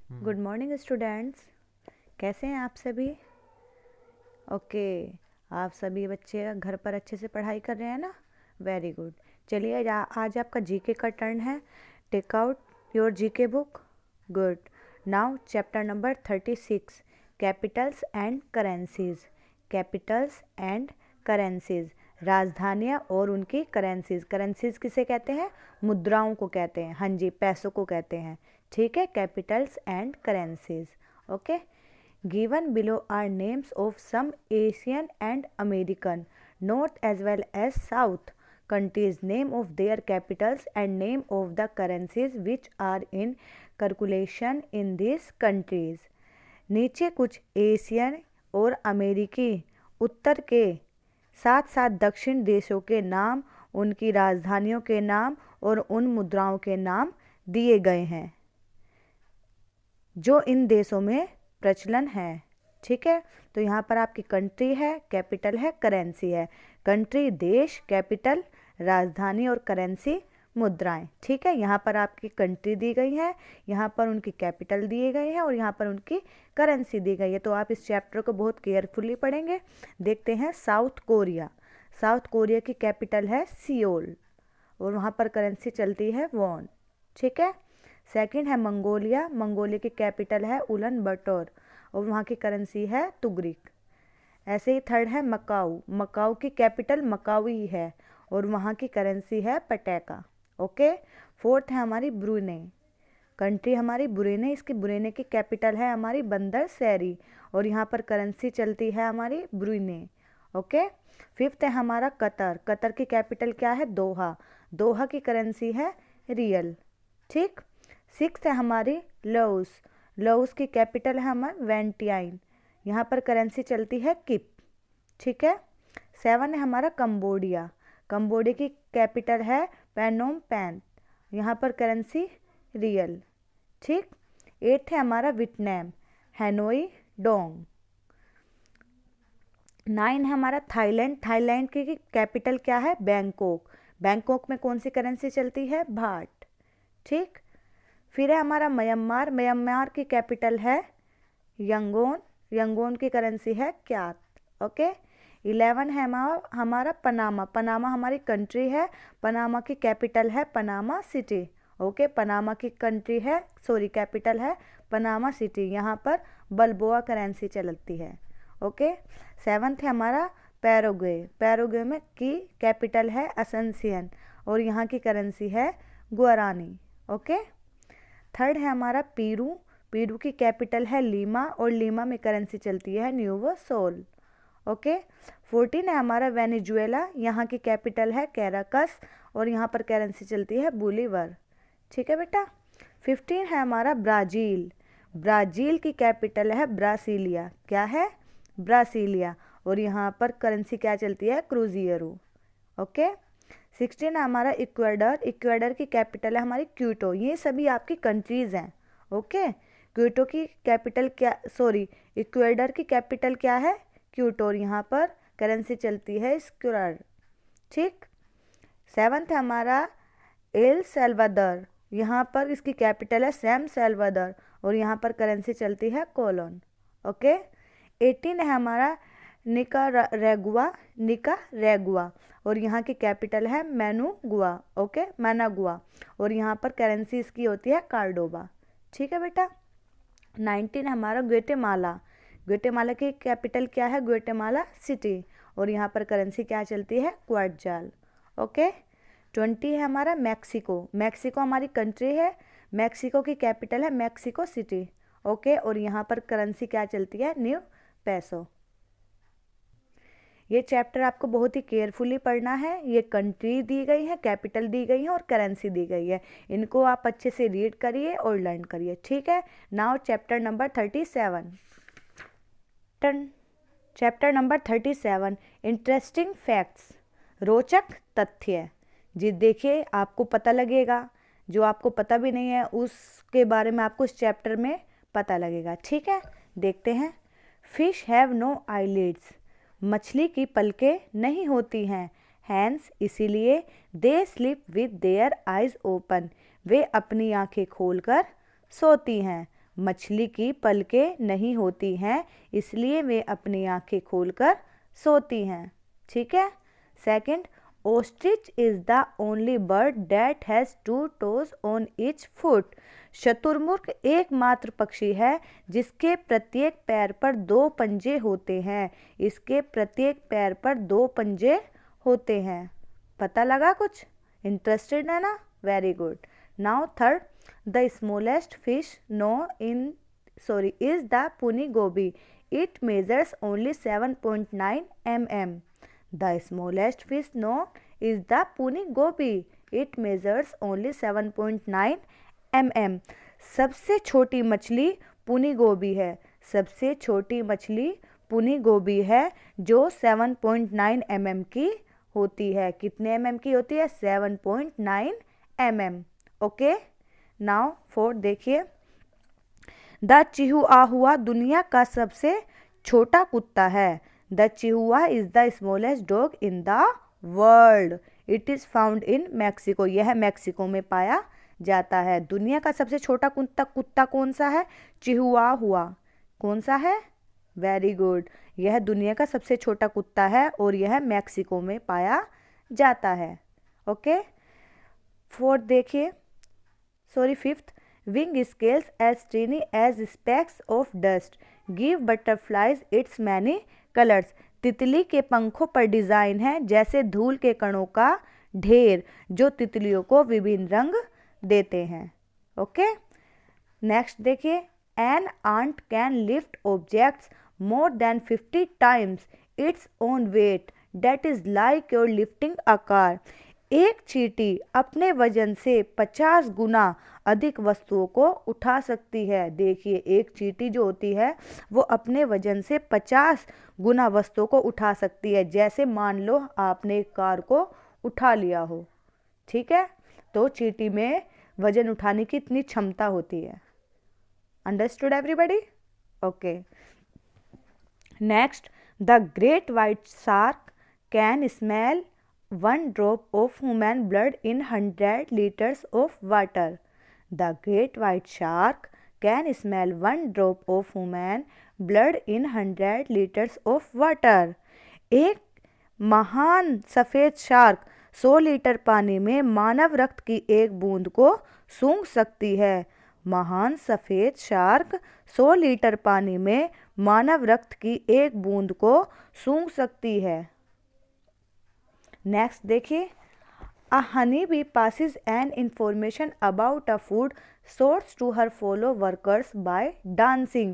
Good morning students. कैसे हैं आप सभी? ओके, आप सभी बच्चे घर पर अच्छे से पढ़ाई कर रहे हैं ना? Very good. चलिए आज आपका जीके का टर्न है। Take out your GK book. Good. Now chapter number 36, capitals and currencies. Capitals and currencies, राजधानियाँ और उनकी करेंसीज। करेंसीज किसे कहते हैं? मुद्राओं को कहते हैं। हाँ जी, पैसों को कहते हैं। ठीक है, Capitals and currencies. Okay, given below are names of some Asian and American, North as well as South countries, name of their capitals and name of the currencies which are in circulation in these countries। नीचे कुछ Asian और अमेरिकी उत्तर के साथ साथ दक्षिण देशों के नाम, उनकी राजधानियों के नाम और उन मुद्राओं के नाम दिए गए हैं जो इन देशों में प्रचलन है। ठीक है, तो यहाँ पर आपकी कंट्री है, कैपिटल है, करेंसी है। कंट्री देश, कैपिटल राजधानी और करेंसी मुद्राएं। ठीक है, यहाँ पर आपकी कंट्री दी गई है, यहाँ पर उनकी कैपिटल दिए गए हैं और यहाँ पर उनकी करेंसी दी गई है। तो आप इस चैप्टर को बहुत केयरफुली पढ़ेंगे। देखते हैं साउथ कोरिया। साउथ कोरिया की कैपिटल है सियोल और वहाँ पर करेंसी चलती है वॉन। ठीक है। सेकंड है मंगोलिया। मंगोलिया की कैपिटल है उलन बटोर और वहाँ की करेंसी है तुगरिक। ऐसे ही थर्ड है मकाऊ। मकाऊ की कैपिटल मकावी है और वहाँ की करेंसी है पटेका। ओके। फोर्थ है हमारी ब्रुनेई। कंट्री हमारी ब्रुनेई, इसकी ब्रुनेई की कैपिटल है हमारी बंदर सैरी और यहाँ पर करेंसी चलती है हमारी ब्रुनेई। ओके। फिफ्थ है हमारा कतर। कतर की कैपिटल क्या है? दोहा। दोहा की करेंसी है रियल। ठीक। सिक्स है हमारी लाओस। लाओस की कैपिटल है हमारा वेंटियाइन, यहाँ पर करेंसी चलती है किप। ठीक है। सेवन है हमारा कंबोडिया। कंबोडिया की कैपिटल है पेनोम पेन, यहाँ पर करेंसी रियल। ठीक। एट है हमारा वियतनाम, हैनोई डोंग। नाइन है हमारा थाईलैंड। थाईलैंड की कैपिटल क्या है? बैंकॉक। बैंकॉक में कौन सी करेंसी चलती है? भाट। ठीक। फिर है हमारा म्यांमार। म्यांमार की कैपिटल है यंगोन। यंगोन की करेंसी है क्यात। ओके। 11 है हमारा पनामा। पनामा हमारी कंट्री है। पनामा की कैपिटल है पनामा सिटी। ओके। पनामा की कंट्री है, सॉरी, कैपिटल है पनामा सिटी, यहाँ पर बल्बोआ करेंसी चलती है। ओके। 7th है हमारा पैराग्वे। पैराग्वे में की कैपिटल है असेंसियन और यहाँ की करेंसी है गुआरानी। ओके। थर्ड है हमारा पेरू। पेरू की कैपिटल है लीमा और लीमा में करेंसी चलती है न्यूवो सोल। ओके। 14 है हमारा वेनेजुएला। यहाँ की कैपिटल है कैराकस और यहाँ पर करेंसी चलती है बोलीवर। ठीक है बेटा। 15 है हमारा ब्राज़ील। ब्राज़ील की कैपिटल है ब्रासीलिया। क्या है? ब्रासीलिया और यहाँ पर करेंसी क्या चलती है? क्रूजियरो। ओके। 16 है हमारा इक्वाडर। इक्वाडर की कैपिटल है हमारी क्यूटो। ये सभी आपकी कंट्रीज हैं। ओके। क्यूटो की कैपिटल क्या, सॉरी, इक्वाडर की कैपिटल क्या है? क्यूटो और यहाँ पर करेंसी चलती है स्क्वायर। ठीक। 7th है हमारा एल सल्वाडोर। यहाँ पर इसकी कैपिटल है सैम सल्वाडोर और यहाँ पर करेंसी चलती है कोलोन। ओके। 18 है हमारा निकारागुआ। निकारागुआ और यहाँ की कैपिटल है मैनुगुआ। ओके, मैनागुआ और यहाँ पर करेंसी इसकी होती है कार्डोबा। ठीक है बेटा। 19 हमारा ग्वाटेमाला। ग्वाटेमाला की कैपिटल क्या है? ग्वाटेमाला सिटी और यहाँ पर करेंसी क्या चलती है? क्वाटजाल। ओके। 20 है हमारा मैक्सिको। मैक्सिको हमारी कंट्री है। मैक्सिको की कैपिटल है मैक्सिको सिटी। ओके, और यहाँ पर करेंसी क्या चलती है? न्यू पैसो। ये चैप्टर आपको बहुत ही केयरफुली पढ़ना है। ये कंट्री दी गई है, कैपिटल दी गई है और करेंसी दी गई है। इनको आप अच्छे से रीड करिए और लर्न करिए। ठीक है। Now chapter number 37। Chapter number 37, interesting facts, रोचक तथ्य। जी देखिए, आपको पता लगेगा, जो आपको पता भी नहीं है उसके बारे में आपको इस चैप्टर में पता लगेगा। ठीक है, देखते हैं। Fish have no eyelids. मछली की पलकें नहीं होती हैं। हैंस, इसीलिए they sleep with their eyes open. वे अपनी आंखें खोलकर सोती हैं। मछली की पलकें नहीं होती हैं, इसलिए वे अपनी आंखें खोलकर सोती हैं। ठीक है। Second, ostrich is the only bird that has 2 toes on each foot. शतुरमुर्ग एकमात्र पक्षी है जिसके प्रत्येक पैर पर 2 पंजे होते हैं। इसके प्रत्येक पैर पर 2 पंजे होते हैं। पता लगा कुछ? इंटरेस्टेड है ना? Very good. Now third, the smallest fish is the पुनी गोभी. It measures only 7.9 mm. The smallest fish known is the पुनी गोभी. It measures only 7.9 mm. सबसे छोटी मछली पुनी गोभी है। सबसे छोटी मछली पुनी गोभी है जो 7.9 mm की होती है। कितने mm की होती है? 7.9 mm. ओके। नाउ फोर्थ देखिए, द चिहुआहुआ दुनिया का सबसे छोटा कुत्ता है। The chihuahua is the smallest dog in the world. It is found in Mexico. यह मैक्सिको में पाया जाता है। दुनिया का सबसे छोटा कुत्ता कौन सा है? चिहुआहुआ। कौन सा है? Very good. यह दुनिया का सबसे छोटा कुत्ता है और यह मैक्सिको में पाया जाता है। ओके। फोर्थ देखिए, fifth, wing scales as tiny as specks of dust give butterflies its many colors. तितली के पंखों पर डिजाइन है जैसे धूल के कणों का ढेर जो तितलियों को विभिन्न रंग देते हैं। ओके। नेक्स्ट देखिए, an ant can lift objects more than 50 times its own weight that is like your lifting a car. एक चींटी अपने वजन से 50 गुना अधिक वस्तुओं को उठा सकती है। देखिए, एक चींटी जो होती है वो अपने वजन से 50 गुना वस्तुओं को उठा सकती है। जैसे मान लो आपने एक कार को उठा लिया हो। ठीक है, तो चींटी में वजन उठाने की इतनी क्षमता होती है। Understood everybody? Okay. Next, the great white shark can smell 1 drop of human blood in 100 liters of water. The great white shark can smell 1 drop of human blood in 100 liters of water. एक महान सफ़ेद shark 100 litre पानी में मानव रक्त की एक बूंद को सूंघ सकती है। महान सफ़ेद शार्क 100 लीटर पानी में मानव रक्त की एक बूंद को सूंघ सकती है। नेक्स्ट देखिए, a honey bee passes an information about a food source to her fellow workers by dancing.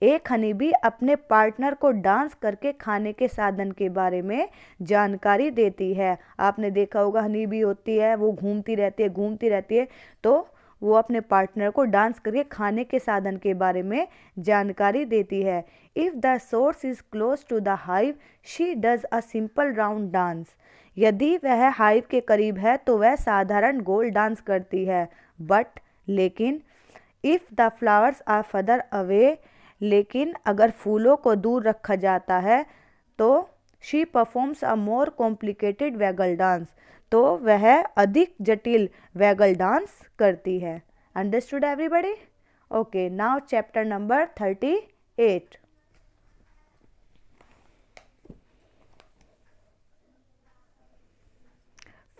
एक हनी बी अपने पार्टनर को डांस करके खाने के साधन के बारे में जानकारी देती है। आपने देखा होगा, हनी बी होती है वो घूमती रहती है, तो वो अपने पार्टनर को डांस करके खाने के साधन के बारे में जानकारी देती है। If the source is close to the hive she does a simple round dance. यदि वह हाइव के करीब है तो वह साधारण गोल डांस करती है। बट लेकिन if the flowers are further away, लेकिन अगर फूलों को दूर रखा जाता है तो she performs a more complicated waggle dance, तो वह अधिक जटिल वैगल डांस करती है। Understood everybody? Okay. Now chapter number 38।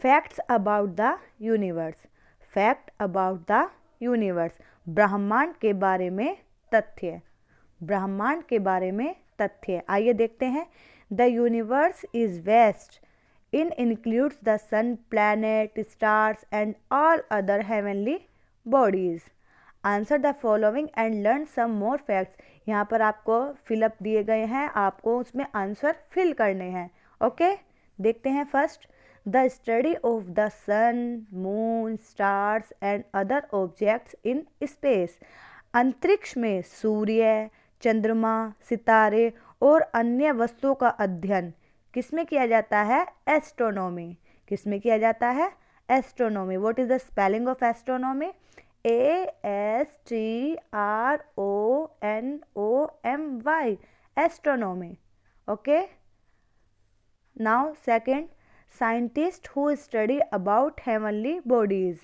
Facts about the universe. Fact about the universe, ब्रह्मांड के बारे में तथ्य। ब्रह्मांड के बारे में तथ्य आइए देखते हैं। The universe is vast and includes the sun, planet, stars and all other heavenly bodies. Answer the following and learn some more facts. यहाँ पर आपको फिलअप दिए गए हैं, आपको उसमें आंसर फिल करने हैं। ओके, देखते हैं। First, the study of the sun, moon, stars and other objects in space. अंतरिक्ष में सूर्य, चंद्रमा, सितारे और अन्य वस्तुओं का अध्ययन किसमें किया जाता है? एस्ट्रोनॉमी। किसमें किया जाता है? Astronomy. What is the spelling of astronomy? ASTRONOMY, astronomy. Okay. Now second, scientist who study about heavenly bodies.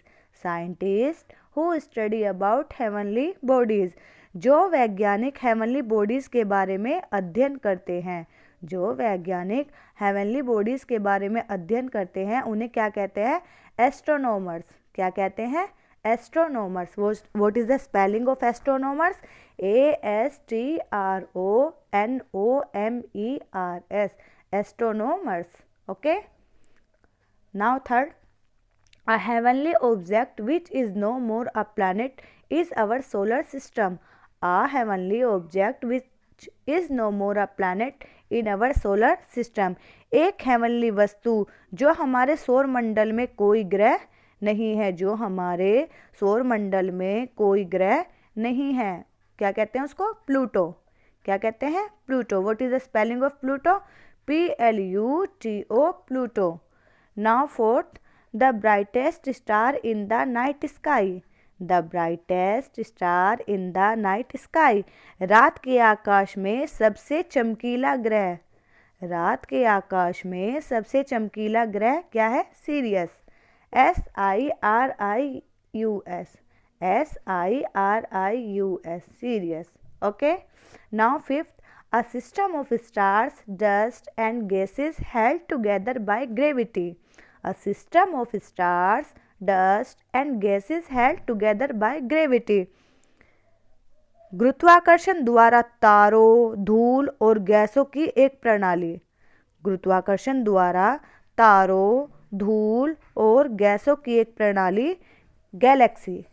Scientist who study about heavenly bodies, जो वैज्ञानिक हेवनली बॉडीज के बारे में अध्ययन करते हैं, जो वैज्ञानिक हेवनली बॉडीज के बारे में अध्ययन करते हैं उन्हें क्या कहते हैं? एस्ट्रोनॉमर्स। क्या कहते हैं? Astronomers. What is the spelling of astronomers? ASTRONOMERS, astronomers. Okay, now third, a heavenly object which is no more a planet is our solar system. A heavenly object which is no more a planet in our solar system. एक heavenly वस्तु जो हमारे सौर मंडल में कोई ग्रह नहीं है, जो हमारे सौर मंडल में कोई ग्रह नहीं है, क्या कहते हैं उसको? प्लूटो। क्या कहते हैं? Pluto. What is the spelling of Pluto? PLUTO, Pluto. Now fourth, the brightest star in the night sky. The brightest star in the night sky. रात के आकाश में सबसे चमकीला ग्रह। रात के आकाश में सबसे चमकीला ग्रह क्या है? Serious. SIRIUS, SIRIUS, serious. Okay, now fifth, a system of stars, dust and gases held together by gravity. A system of stars, dust and gases held together by gravity. गुरुत्वाकर्षण द्वारा तारों, धूल और गैसों की एक प्रणाली। गुरुत्वाकर्षण द्वारा तारों, धूल और गैसों की एक प्रणाली, Galaxy.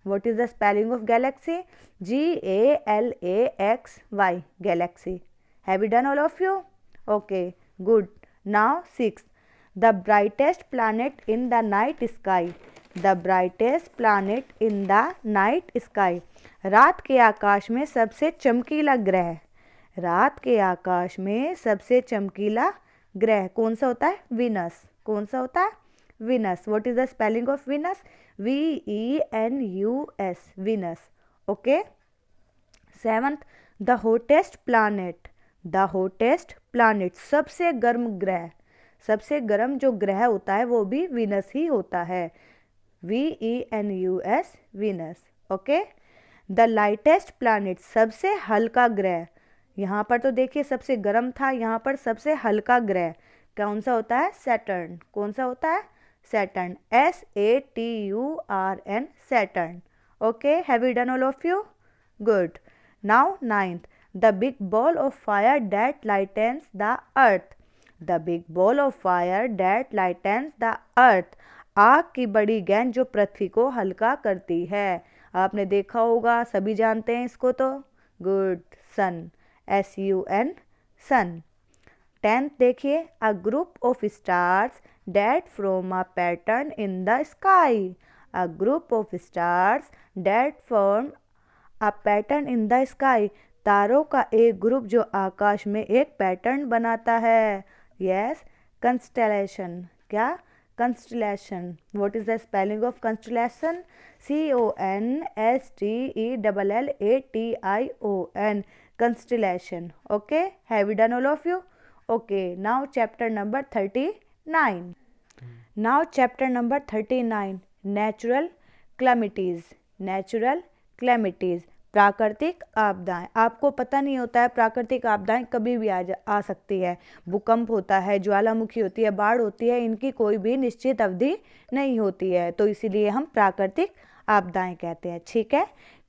What is the spelling of galaxy? GALAXY, galaxy. Have you done all of you? Okay, good. Now sixth, the brightest planet in the night sky. The brightest planet in the night sky. रात के आकाश में सबसे चमकीला ग्रह। रात के आकाश में सबसे चमकीला ग्रह कौन सा होता है? वीनस। कौन सा होता है? Venus. What is the spelling of Venus? VENUS, Venus. Okay, seventh, the hottest planet. The hottest planet, सबसे गर्म ग्रह। सबसे गर्म जो ग्रह होता है वो भी वीनस ही होता है। VENUS, Venus. Okay, the lightest planet, सबसे हल्का ग्रह। यहाँ पर तो देखिए सबसे गर्म था, यहाँ पर सबसे हल्का ग्रह कौन सा होता है? सैटर्न। कौन सा होता है? Saturn. SATURN, Saturn. Okay, have you done all of you? Good. Now ninth, the big ball of fire that lightens the earth. The big ball of fire that lightens the earth, आग की बड़ी गेंद जो पृथ्वी को हल्का करती है। आपने देखा होगा, सभी जानते हैं इसको तो। Good. Sun, SUN, sun. Tenth देखिए, a group of stars that form a pattern in the sky. A group of stars that form a pattern in the sky, तारों का एक ग्रुप जो आकाश में एक पैटर्न बनाता है। Yes, constellation. क्या? Constellation. What is the spelling of constellation? CONSTELLATION, constellation. Okay, have you done all of you? Okay, now chapter number 39। Now chapter number 39, natural calamities. Natural calamities, प्राकृतिक आपदाएं। आपको पता नहीं होता है प्राकृतिक आपदाएं कभी भी आ सकती है। भूकंप होता है, ज्वालामुखी होती है, बाढ़ होती है, इनकी कोई भी निश्चित अवधि नहीं होती है, तो इसीलिए हम प्राकृतिक आपदाएं कहते हैं। ठीक है,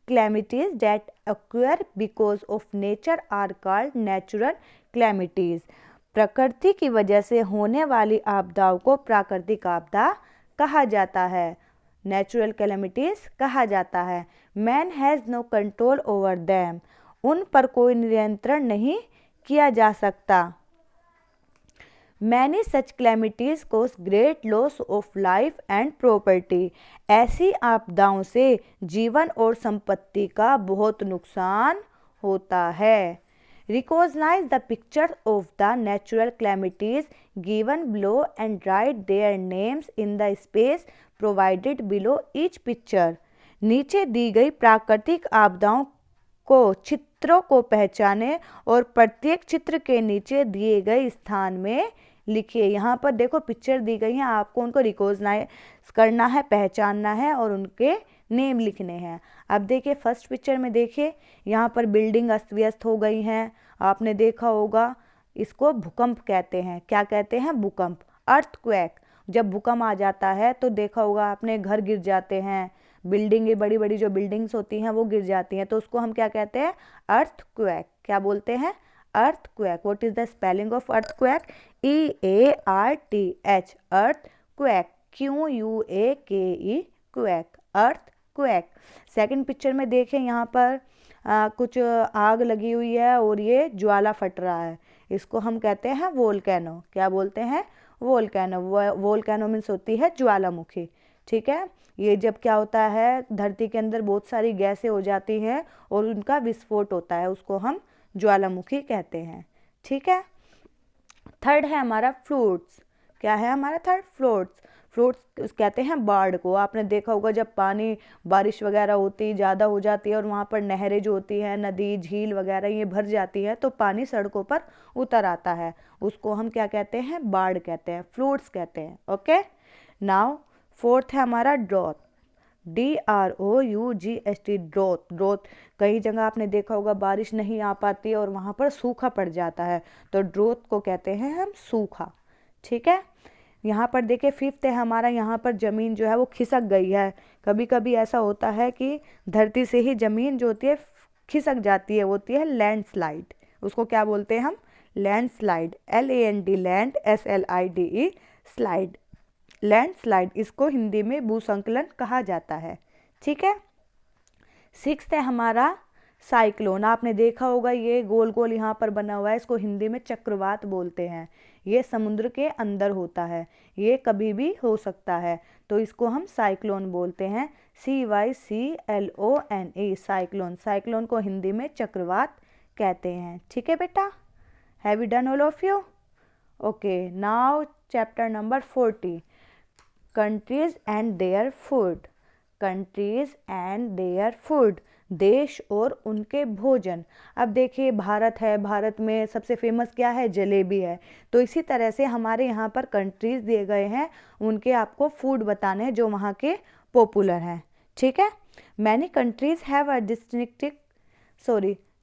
calamities that occur because of nature are called natural calamities. प्रकृति की वजह से होने वाली आपदाओं को प्राकृतिक आपदा कहा जाता है, नेचुरल कैलेमिटीज कहा जाता है। Man has no control over them, उन पर कोई नियंत्रण नहीं किया जा सकता। Many such calamities cause great loss of life and property, ऐसी आपदाओं से जीवन और संपत्ति का बहुत नुकसान होता है। Recognize the pictures of the natural calamities given below and write their names in the space provided below each picture. नीचे दी गई प्राकृतिक आपदाओं को चित्रों को पहचाने और प्रत्येक चित्र के नीचे दिए गए स्थान में लिखिए। यहाँ पर देखो पिक्चर दी गई हैं, आपको उनको रिकॉग्नाइज करना है, पहचानना है और उनके नेम लिखने हैं। अब देखिए फर्स्ट पिक्चर में देखिए यहाँ पर बिल्डिंग अस्त व्यस्त हो गई हैं, आपने देखा होगा, इसको भूकंप कहते हैं। क्या कहते हैं? भूकंप, अर्थक्वेक। जब भूकंप आ जाता है तो देखा होगा आपने, घर गिर जाते हैं, बिल्डिंग, बड़ी बड़ी जो बिल्डिंग्स होती हैं वो गिर जाती हैं, तो उसको हम क्या कहते हैं? अर्थक्वेक। क्या बोलते हैं? Earthquake. What is the spelling of earthquake? EARTH, earthquake, QUAKE, quake, earthquake. Second picture में देखें यहाँ पर कुछ आग लगी हुई है और ये ज्वाला फट रहा है, इसको हम कहते हैं वोल्केनो। क्या बोलते हैं? वोल्केनो। वोल्केनो मीन्स होती है ज्वालामुखी। ठीक है, ये जब क्या होता है, धरती के अंदर बहुत सारी गैसें हो जाती हैं और उनका विस्फोट होता है, उसको हम ज्वालामुखी कहते हैं। ठीक है, थर्ड है हमारा फ्रूट्स। क्या है हमारा थर्ड? फ्रूट्स। फ्रूट्स कहते हैं बाढ़ को। आपने देखा होगा जब पानी, बारिश वगैरह होती ज़्यादा हो जाती है और वहाँ पर नहरें जो होती हैं, नदी, झील वगैरह ये भर जाती है, तो पानी सड़कों पर उतर आता है, उसको हम क्या कहते हैं? बाढ़ कहते हैं, फ्रूट्स कहते हैं। ओके, नाउ फोर्थ है हमारा ड्रॉथ। DROUGHT, drought. ड्रॉथ, कई जगह आपने देखा होगा बारिश नहीं आ पाती है और वहाँ पर सूखा पड़ जाता है, तो ड्रॉथ को कहते हैं हम सूखा। ठीक है, यहाँ पर देखिए फिफ्थ है हमारा, यहाँ पर ज़मीन जो है वो खिसक गई है। कभी कभी ऐसा होता है कि धरती से ही ज़मीन जो होती है खिसक जाती है, वो होती है लैंडस्लाइड। उसको क्या बोलते हैं हम? Landslide. LAND, land, SLIDE, slide, landslide. इसको हिंदी में भूस्खलन कहा जाता है। ठीक है, सिक्स्थ है हमारा साइक्लोन। आपने देखा होगा ये गोल गोल यहाँ पर बना हुआ है, इसको हिंदी में चक्रवात बोलते हैं। ये समुद्र के अंदर होता है, ये कभी भी हो सकता है, तो इसको हम साइक्लोन बोलते हैं। CYCLONE, cyclone. साइक्लोन को हिंदी में चक्रवात कहते हैं। ठीक है बेटा, have you done all of you? Okay, now chapter number 40, countries and their food. Countries and their food, देश और उनके भोजन। अब देखिए भारत है, भारत में सबसे फेमस क्या है? जलेबी है। तो इसी तरह से हमारे यहाँ पर कंट्रीज दिए गए हैं, उनके आपको फूड बताने हैं जो वहाँ के पॉपुलर हैं। ठीक है, many countries have a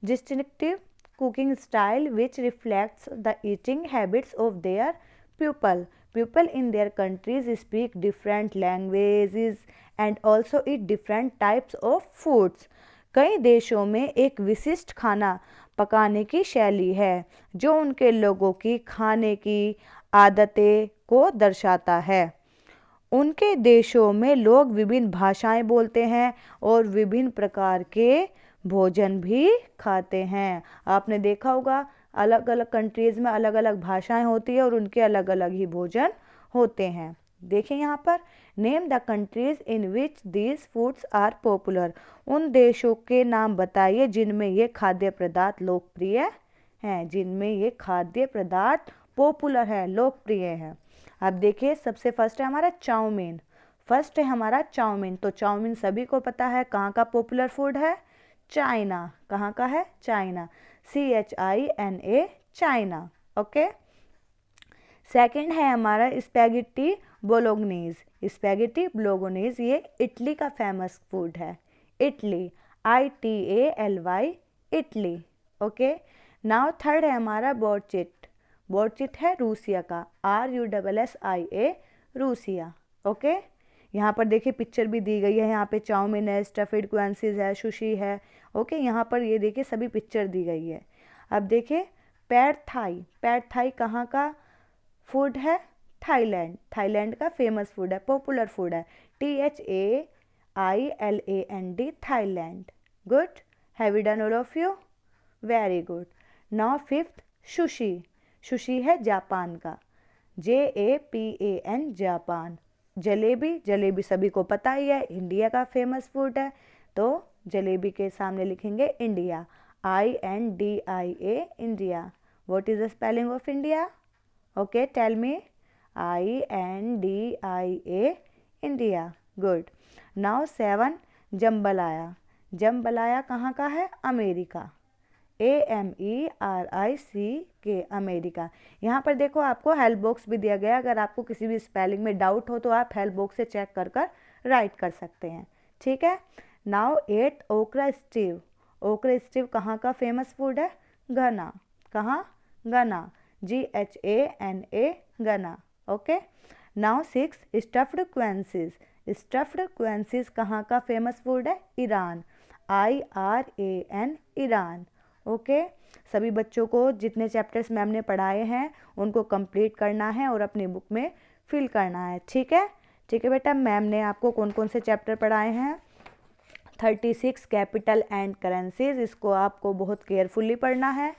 distinctive cooking style which reflects the eating habits of their people. People in their countries speak different languages and also eat different types of foods. कई देशों में एक विशिष्ट खाना पकाने की शैली है जो उनके लोगों की खाने की आदतें को दर्शाता है। उनके देशों में लोग विभिन्न भाषाएं बोलते हैं और विभिन्न प्रकार के भोजन भी खाते हैं। आपने देखा होगा अलग अलग कंट्रीज में अलग अलग भाषाएं होती है और उनके अलग अलग ही भोजन होते हैं। देखिए यहाँ पर, name the countries in which these foods are popular. उन देशों के नाम बताइए जिनमें ये खाद्य पदार्थ लोकप्रिय हैं, जिनमें ये खाद्य पदार्थ पॉपुलर है, लोकप्रिय है। अब देखिए सबसे फर्स्ट है हमारा चाउमीन। फर्स्ट है हमारा चाउमीन। तो चाउमीन सभी को पता है कहाँ का पॉपुलर फूड है? चाइना। कहाँ का है? China. CHINA, China. Okay, second है हमारा स्पैगेटी बोलोगनीज। स्पैगेटी बोलोगनीज ये इटली का फेमस फूड है। Italy, ITALY, Italy. Okay, now third है हमारा बोर्चिट। बोर्चिट है रूसिया का, RUSSIA, रूसिया। ओके, यहाँ पर देखिए पिक्चर भी दी गई है, यहाँ पे चाउमीन है, स्टफिड क्वेंसीज है, सुशी है। ओके, यहाँ पर ये देखिए सभी पिक्चर दी गई है। अब देखिए पैड थाई। पैड थाई कहाँ का फूड है? थाईलैंड। थाईलैंड का फेमस फूड है, पॉपुलर फूड है। THAILAND, Thailand. Good, have you done all of you? Very good. Now fifth, sushi. Sushi है जापान का, JAPAN, जापान। जलेबी, जलेबी सभी को पता ही है, इंडिया का फेमस फूड है, तो जलेबी के सामने लिखेंगे India, INDIA, India. What is the spelling of India? Okay, tell me. INDIA, India. Good. Now seven, jambalaya. Jambalaya कहाँ का है? America, AMERIC, America. यहाँ पर देखो आपको हेल्प बॉक्स भी दिया गया, अगर आपको किसी भी स्पेलिंग में डाउट हो तो आप हेल्प बॉक्स से चेक कर राइट कर सकते हैं। ठीक है। नाउ 8 ओकरा स्टीव। ओकरा स्टीव कहाँ का फेमस फूड है? घना। कहाँ? Ghana, GHANA, Ghana. Okay. Now 6 stuffed quinces. Stuffed quinces कहाँ का फेमस फूड है? Iran, IRAN, Iran. ओके। सभी बच्चों को जितने चैप्टर्स मैम ने पढ़ाए हैं उनको कंप्लीट करना है और अपनी बुक में फिल करना है। ठीक है, ठीक है बेटा। मैम ने आपको कौन कौन से चैप्टर पढ़ाए हैं? 36 कैपिटल एंड करेंसीज, इसको आपको बहुत केयरफुली पढ़ना है।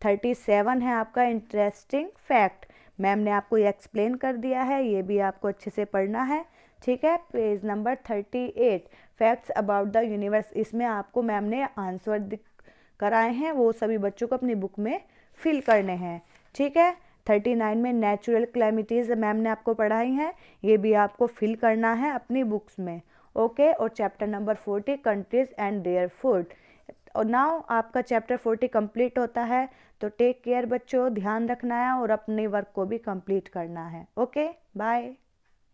37 है आपका इंटरेस्टिंग फैक्ट, मैम ने आपको ये एक्सप्लेन कर दिया है, ये भी आपको अच्छे से पढ़ना है। ठीक है। Page number 38 facts about the universe, इसमें आपको मैम ने आंसर कराए हैं, वो सभी बच्चों को अपनी बुक में फिल करने हैं। ठीक है। 39 में नेचुरल क्लैमिटीज़ मैम ने आपको पढ़ाई हैं, ये भी आपको फिल करना है अपनी बुक्स में। ओके। और chapter number 40 countries and their food. और नाउ आपका चैप्टर 40 कंप्लीट होता है। तो टेक केयर बच्चों, ध्यान रखना है और अपने वर्क को भी कंप्लीट करना है। Okay, bye.